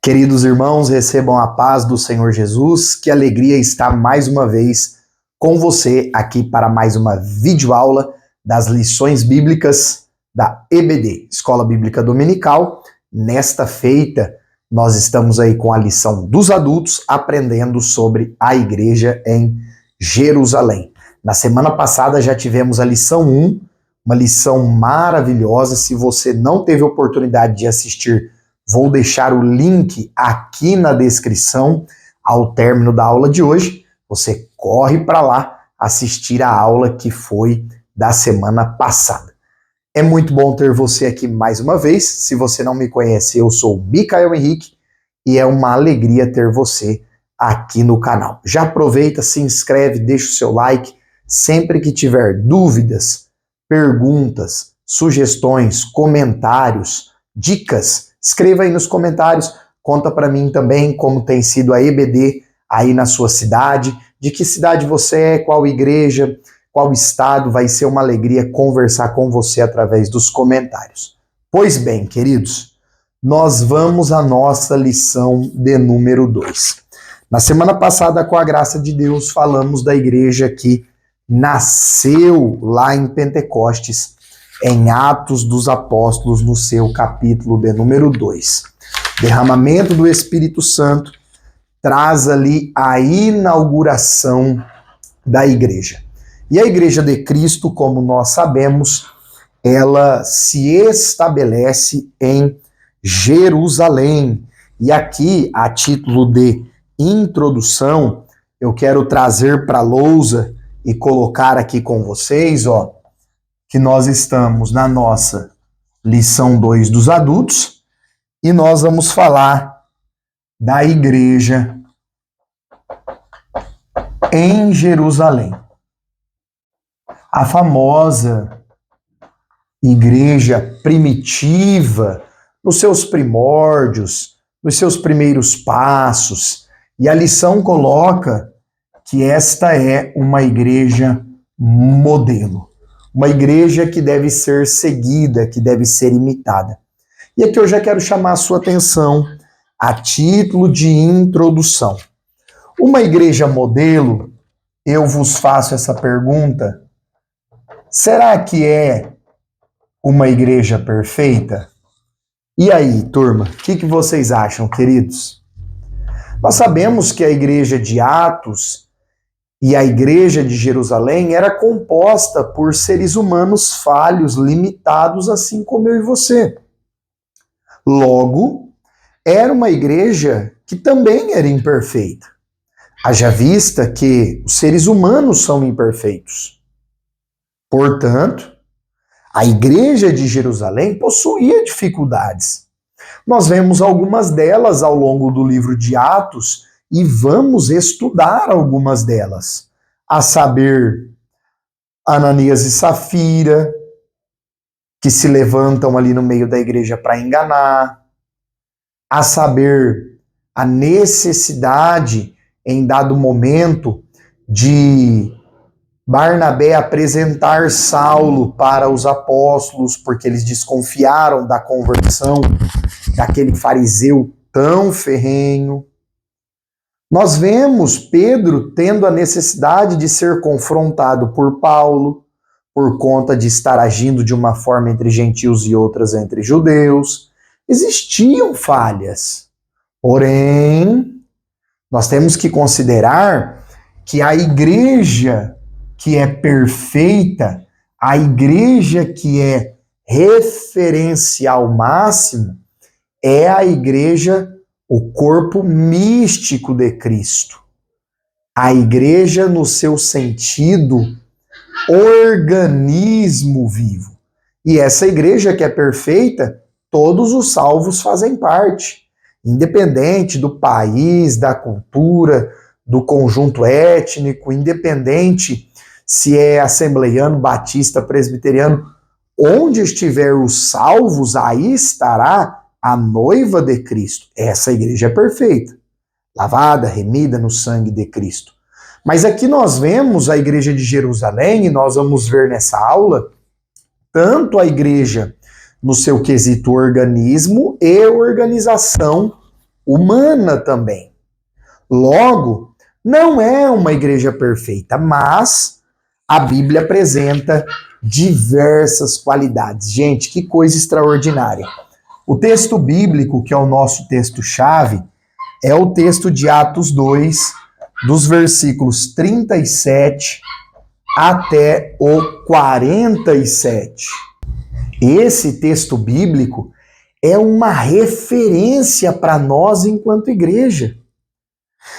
Queridos irmãos, recebam a paz do Senhor Jesus. Que alegria estar mais uma vez com você aqui para mais uma videoaula das lições bíblicas da EBD, Escola Bíblica Dominical. Nesta feita, nós estamos aí com a lição dos adultos, aprendendo sobre a igreja em Jerusalém. Na semana passada já tivemos a lição 1, uma lição maravilhosa. Se você não teve oportunidade de assistir, vou deixar o link aqui na descrição ao término da aula de hoje. Você corre para lá assistir a aula que foi da semana passada. É muito bom ter você aqui mais uma vez. Se você não me conhece, eu sou o Micael Henrique e é uma alegria ter você aqui no canal. Já aproveita, se inscreve, deixa o seu like. Sempre que tiver dúvidas, perguntas, sugestões, comentários, dicas, escreva aí nos comentários, conta para mim também como tem sido a EBD aí na sua cidade, de que cidade você é, qual igreja, qual estado. Vai ser uma alegria conversar com você através dos comentários. Pois bem, queridos, nós vamos à nossa lição de número 2. Na semana passada, com a graça de Deus, falamos da igreja que nasceu lá em Pentecostes, em Atos dos Apóstolos, no seu capítulo de número 2. Derramamento do Espírito Santo traz ali a inauguração da igreja. E a igreja de Cristo, como nós sabemos, ela se estabelece em Jerusalém. E aqui, a título de introdução, eu quero trazer para a lousa e colocar aqui com vocês, que nós estamos na nossa lição 2 dos adultos e nós vamos falar da igreja em Jerusalém. A famosa igreja primitiva, nos seus primórdios, nos seus primeiros passos. E a lição coloca que esta é uma igreja modelo. Uma igreja que deve ser seguida, que deve ser imitada. E aqui eu já quero chamar a sua atenção a título de introdução. Uma igreja modelo, eu vos faço essa pergunta: será que é uma igreja perfeita? E aí, turma, o que vocês acham, queridos? Nós sabemos que a igreja de Atos e a igreja de Jerusalém era composta por seres humanos falhos, limitados, assim como eu e você. Logo, era uma igreja que também era imperfeita. Haja vista que os seres humanos são imperfeitos. Portanto, a igreja de Jerusalém possuía dificuldades. Nós vemos algumas delas ao longo do livro de Atos e vamos estudar algumas delas. A saber, Ananias e Safira, que se levantam ali no meio da igreja para enganar. A saber, a necessidade, em dado momento, de Barnabé apresentar Saulo para os apóstolos, porque eles desconfiaram da conversão daquele fariseu tão ferrenho. Nós vemos Pedro tendo a necessidade de ser confrontado por Paulo, por conta de estar agindo de uma forma entre gentios e outras entre judeus. Existiam falhas. Porém, nós temos que considerar que a igreja que é perfeita, a igreja que é referencial máximo, é a igreja, o corpo místico de Cristo. A igreja no seu sentido organismo vivo. E essa igreja que é perfeita, todos os salvos fazem parte, independente do país, da cultura, do conjunto étnico, independente se é assembleiano, batista, presbiteriano, onde estiver os salvos, aí estará a noiva de Cristo. Essa igreja é perfeita, lavada, remida no sangue de Cristo. Mas aqui nós vemos a igreja de Jerusalém, e nós vamos ver nessa aula, tanto a igreja no seu quesito organismo e organização humana também. Logo, não é uma igreja perfeita, mas a Bíblia apresenta diversas qualidades. Gente, que coisa extraordinária. O texto bíblico, que é o nosso texto-chave, é o texto de Atos 2, dos versículos 37 até o 47. Esse texto bíblico é uma referência para nós enquanto igreja.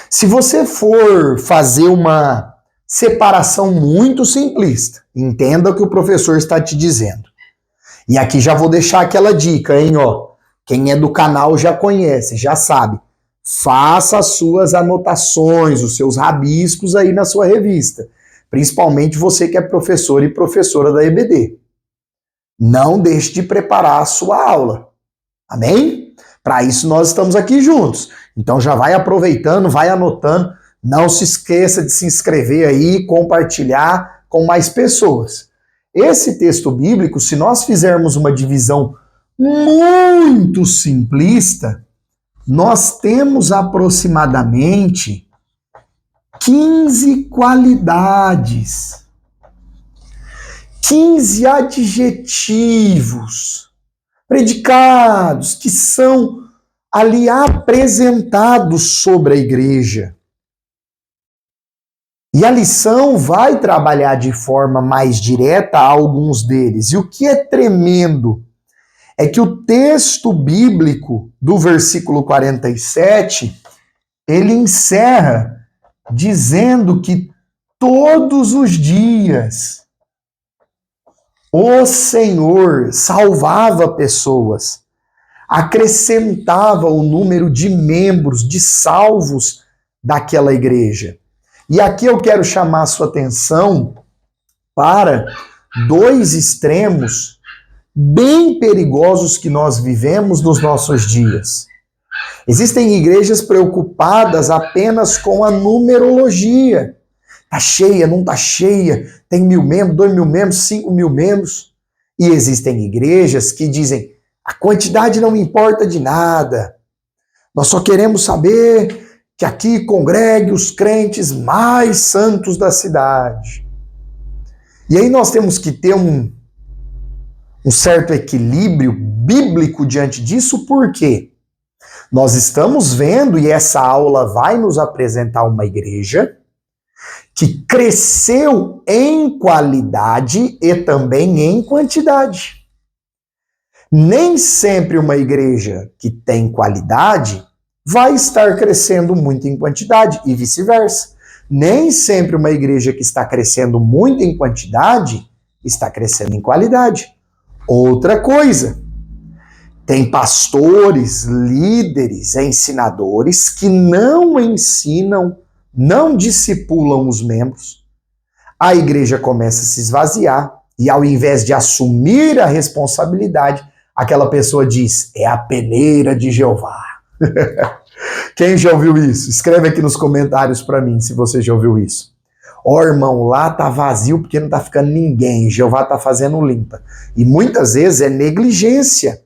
Se você for fazer uma separação muito simplista, entenda o que o professor está te dizendo. E aqui já vou deixar aquela dica, hein, ó. Quem é do canal já conhece, já sabe. Faça as suas anotações, os seus rabiscos aí na sua revista. Principalmente você que é professor e professora da EBD. Não deixe de preparar a sua aula. Amém? Para isso nós estamos aqui juntos. Então já vai aproveitando, vai anotando. Não se esqueça de se inscrever aí, compartilhar com mais pessoas. Esse texto bíblico, se nós fizermos uma divisão muito simplista, nós temos aproximadamente 15 qualidades, 15 adjetivos, predicados que são ali apresentados sobre a igreja. E a lição vai trabalhar de forma mais direta alguns deles. E o que é tremendo é que o texto bíblico do versículo 47, ele encerra dizendo que todos os dias o Senhor salvava pessoas, acrescentava o número de membros, de salvos daquela igreja. E aqui eu quero chamar a sua atenção para dois extremos bem perigosos que nós vivemos nos nossos dias. Existem igrejas preocupadas apenas com a numerologia. Tá cheia, não tá cheia, tem 1.000 membros, 2.000 membros, 5.000 membros. E existem igrejas que dizem, a quantidade não importa de nada. Nós só queremos saber que aqui congregue os crentes mais santos da cidade. E aí nós temos que ter um certo equilíbrio bíblico diante disso, por quê? Nós estamos vendo, e essa aula vai nos apresentar uma igreja que cresceu em qualidade e também em quantidade. Nem sempre uma igreja que tem qualidade vai estar crescendo muito em quantidade e vice-versa. Nem sempre uma igreja que está crescendo muito em quantidade está crescendo em qualidade. Outra coisa, tem pastores, líderes, ensinadores que não ensinam, não discipulam os membros. A igreja começa a se esvaziar e ao invés de assumir a responsabilidade, aquela pessoa diz, é a peneira de Jeová. Quem já ouviu isso? Escreve aqui nos comentários para mim se você já ouviu isso. Ó, irmão, lá tá vazio porque não tá ficando ninguém. Jeová tá fazendo limpa. E muitas vezes é negligência.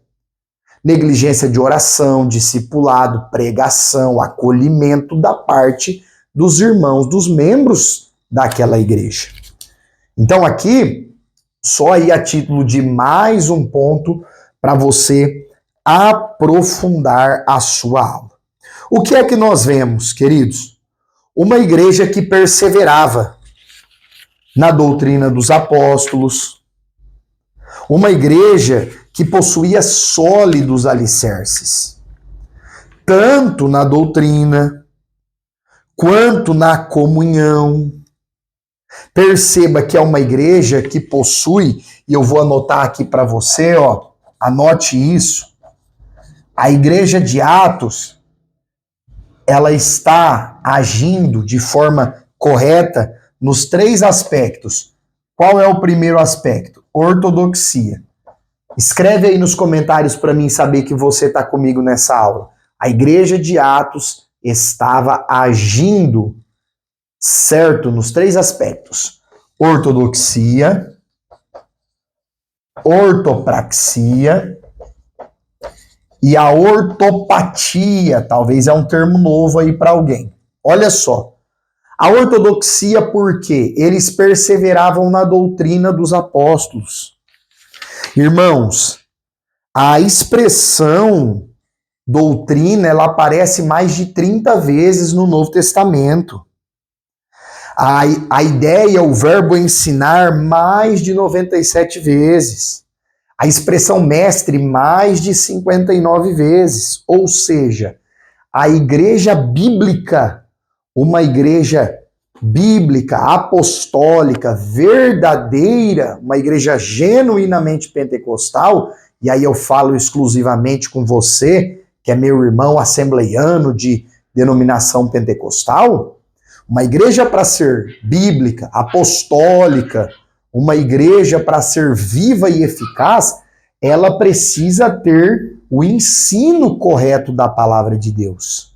Negligência de oração, discipulado, pregação, acolhimento da parte dos irmãos, dos membros daquela igreja. Então aqui, só aí a título de mais um ponto para você aprofundar a sua aula. O que é que nós vemos, queridos? Uma igreja que perseverava na doutrina dos apóstolos, uma igreja que possuía sólidos alicerces, tanto na doutrina, quanto na comunhão. Perceba que é uma igreja que possui, e eu vou anotar aqui para você, ó, anote isso, a igreja de Atos, ela está agindo de forma correta nos 3 aspectos. Qual é o primeiro aspecto? Ortodoxia. Escreve aí nos comentários para mim saber que você está comigo nessa aula. A igreja de Atos estava agindo certo nos 3 aspectos. Ortodoxia, ortopraxia e a ortopatia, talvez é um termo novo aí para alguém. Olha só, a ortodoxia porque eles perseveravam na doutrina dos apóstolos. Irmãos, a expressão doutrina, ela aparece mais de 30 vezes no Novo Testamento. A ideia, o verbo ensinar, mais de 97 vezes. A expressão mestre, mais de 59 vezes. Ou seja, a igreja bíblica, uma igreja bíblica, apostólica, verdadeira, uma igreja genuinamente pentecostal, e aí eu falo exclusivamente com você, que é meu irmão assembleiano de denominação pentecostal, uma igreja para ser bíblica, apostólica, uma igreja para ser viva e eficaz, ela precisa ter o ensino correto da palavra de Deus.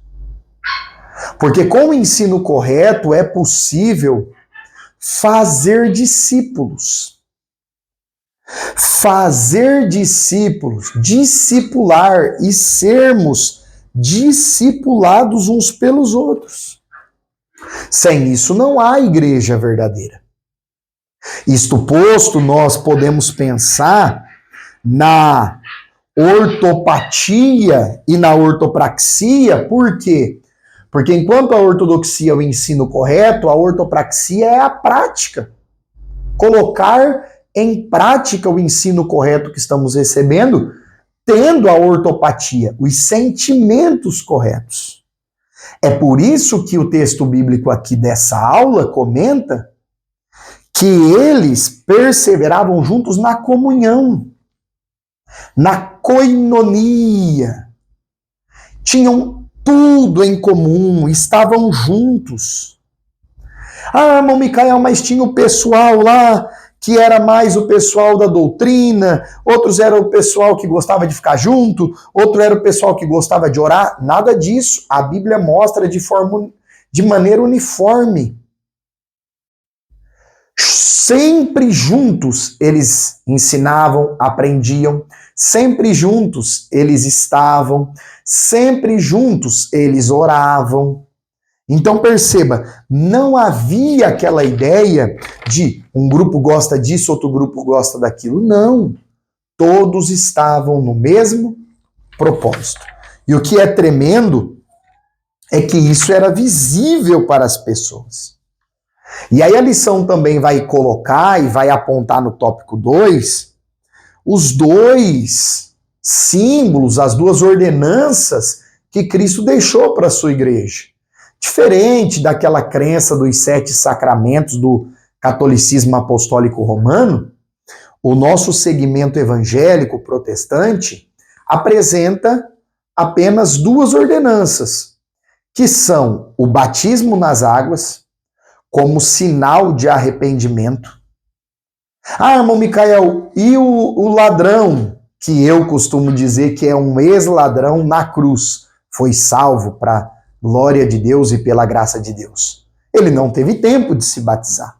Porque com o ensino correto é possível fazer discípulos. Fazer discípulos, discipular e sermos discipulados uns pelos outros. Sem isso não há igreja verdadeira. Isto posto, nós podemos pensar na ortopatia e na ortopraxia, por quê? Porque enquanto a ortodoxia é o ensino correto, a ortopraxia é a prática. Colocar em prática o ensino correto que estamos recebendo, tendo a ortopatia, os sentimentos corretos. É por isso que o texto bíblico aqui dessa aula comenta que eles perseveravam juntos na comunhão, na koinonia. Tinham tudo em comum, estavam juntos. Ah, irmão Micael, mas tinha o pessoal lá que era mais o pessoal da doutrina, outros era o pessoal que gostava de ficar junto, outro era o pessoal que gostava de orar. Nada disso. A Bíblia mostra de maneira uniforme. Sempre juntos eles ensinavam, aprendiam, sempre juntos eles estavam, sempre juntos eles oravam. Então perceba, não havia aquela ideia de um grupo gosta disso, outro grupo gosta daquilo. Não. Todos estavam no mesmo propósito. E o que é tremendo é que isso era visível para as pessoas. E aí a lição também vai colocar e vai apontar no tópico 2 os dois símbolos, as duas ordenanças que Cristo deixou para a sua igreja. Diferente daquela crença dos 7 sacramentos do catolicismo apostólico romano, o nosso segmento evangélico protestante apresenta apenas 2 ordenanças, que são o batismo nas águas, como sinal de arrependimento. Ah, irmão Micael, e o ladrão, que eu costumo dizer que é um ex-ladrão na cruz, foi salvo para glória de Deus e pela graça de Deus. Ele não teve tempo de se batizar.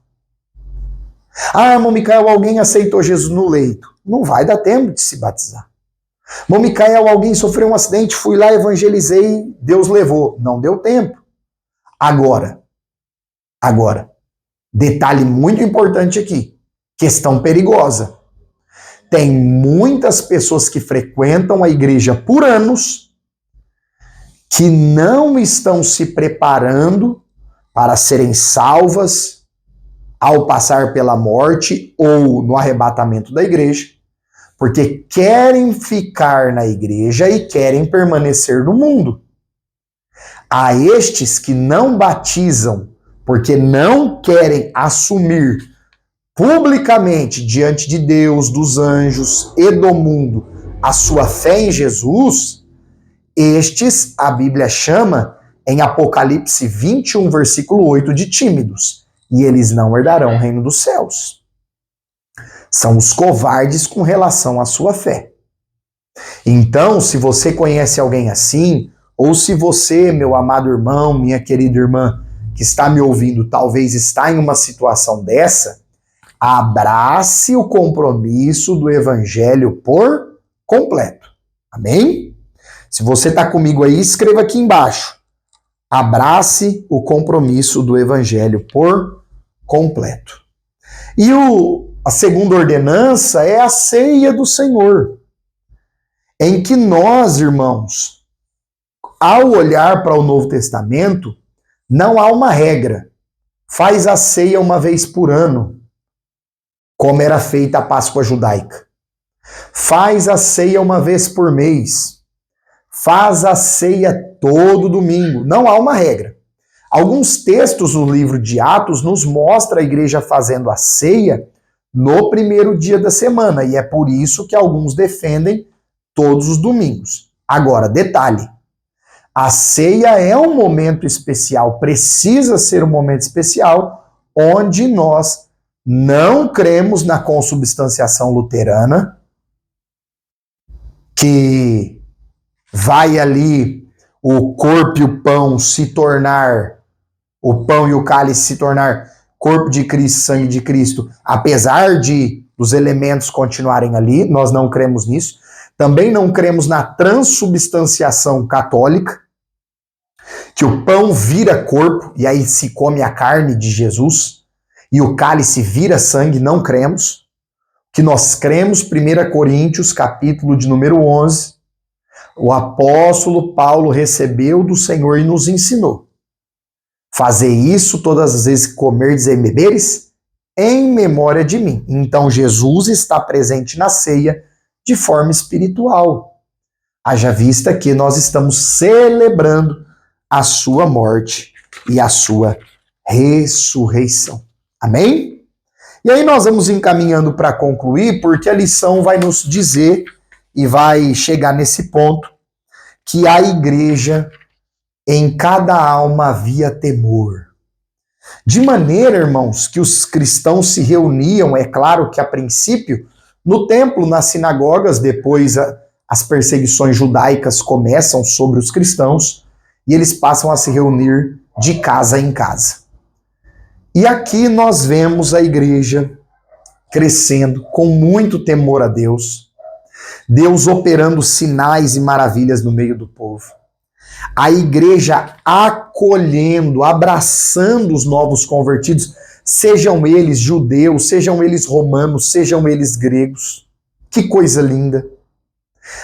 Ah, irmão Micael, alguém aceitou Jesus no leito. Não vai dar tempo de se batizar. Irmão Micael, alguém sofreu um acidente, fui lá, evangelizei, Deus levou. Não deu tempo. Agora, detalhe muito importante aqui, questão perigosa. Tem muitas pessoas que frequentam a igreja por anos, que não estão se preparando para serem salvas ao passar pela morte ou no arrebatamento da igreja, porque querem ficar na igreja e querem permanecer no mundo. A estes que não batizam porque não querem assumir publicamente diante de Deus, dos anjos e do mundo a sua fé em Jesus, estes a Bíblia chama em Apocalipse 21, versículo 8, de tímidos, e eles não herdarão o reino dos céus. São os covardes com relação à sua fé. Então, se você conhece alguém assim, ou se você, meu amado irmão, minha querida irmã, que está me ouvindo, talvez está em uma situação dessa, abrace o compromisso do evangelho por completo. Amém? Se você está comigo aí, escreva aqui embaixo. Abrace o compromisso do Evangelho por completo. E a segunda ordenança é a ceia do Senhor, em que nós, irmãos, ao olhar para o Novo Testamento, não há uma regra. Faz a ceia uma vez por ano, como era feita a Páscoa judaica. Faz a ceia uma vez por mês. Faz a ceia todo domingo. Não há uma regra. Alguns textos no livro de Atos nos mostram a igreja fazendo a ceia no primeiro dia da semana, e é por isso que alguns defendem todos os domingos. Agora, detalhe, a ceia é um momento especial, precisa ser um momento especial, onde nós não cremos na consubstanciação luterana, que vai ali o corpo e o pão se tornar, o pão e o cálice se tornar corpo de Cristo, sangue de Cristo, apesar de os elementos continuarem ali, nós não cremos nisso. Também não cremos na transubstanciação católica, que o pão vira corpo e aí se come a carne de Jesus, e o cálice vira sangue, não cremos. Que nós cremos, 1 Coríntios, capítulo de número 11, o apóstolo Paulo recebeu do Senhor e nos ensinou. Fazer isso todas as vezes que comerdes e beberes, em memória de mim. Então Jesus está presente na ceia de forma espiritual. Haja vista que nós estamos celebrando a sua morte e a sua ressurreição. Amém? E aí nós vamos encaminhando para concluir, porque a lição vai nos dizer e vai chegar nesse ponto que a igreja, em cada alma havia temor. De maneira, irmãos, que os cristãos se reuniam, é claro que a princípio, no templo, nas sinagogas, depois as perseguições judaicas começam sobre os cristãos e eles passam a se reunir de casa em casa. E aqui nós vemos a igreja crescendo com muito temor a Deus, Deus operando sinais e maravilhas no meio do povo, a igreja acolhendo, abraçando os novos convertidos, sejam eles judeus, sejam eles romanos, sejam eles gregos. Que coisa linda!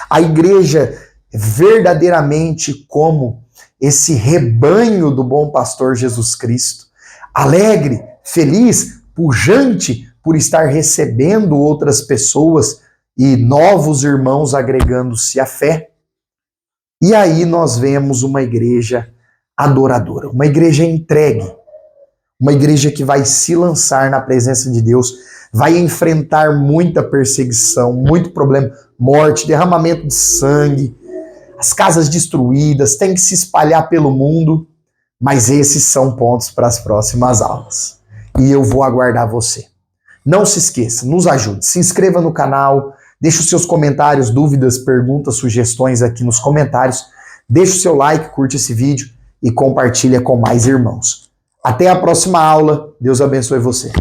A igreja verdadeiramente como esse rebanho do bom pastor Jesus Cristo, alegre, feliz, pujante por estar recebendo outras pessoas e novos irmãos agregando-se à fé. E aí nós vemos uma igreja adoradora, uma igreja entregue, uma igreja que vai se lançar na presença de Deus, vai enfrentar muita perseguição, muito problema, morte, derramamento de sangue, as casas destruídas, tem que se espalhar pelo mundo, mas esses são pontos para as próximas aulas. E eu vou aguardar você. Não se esqueça, nos ajude, se inscreva no canal, deixe os seus comentários, dúvidas, perguntas, sugestões aqui nos comentários, deixe o seu like, curte esse vídeo e compartilha com mais irmãos. Até a próxima aula, Deus abençoe você.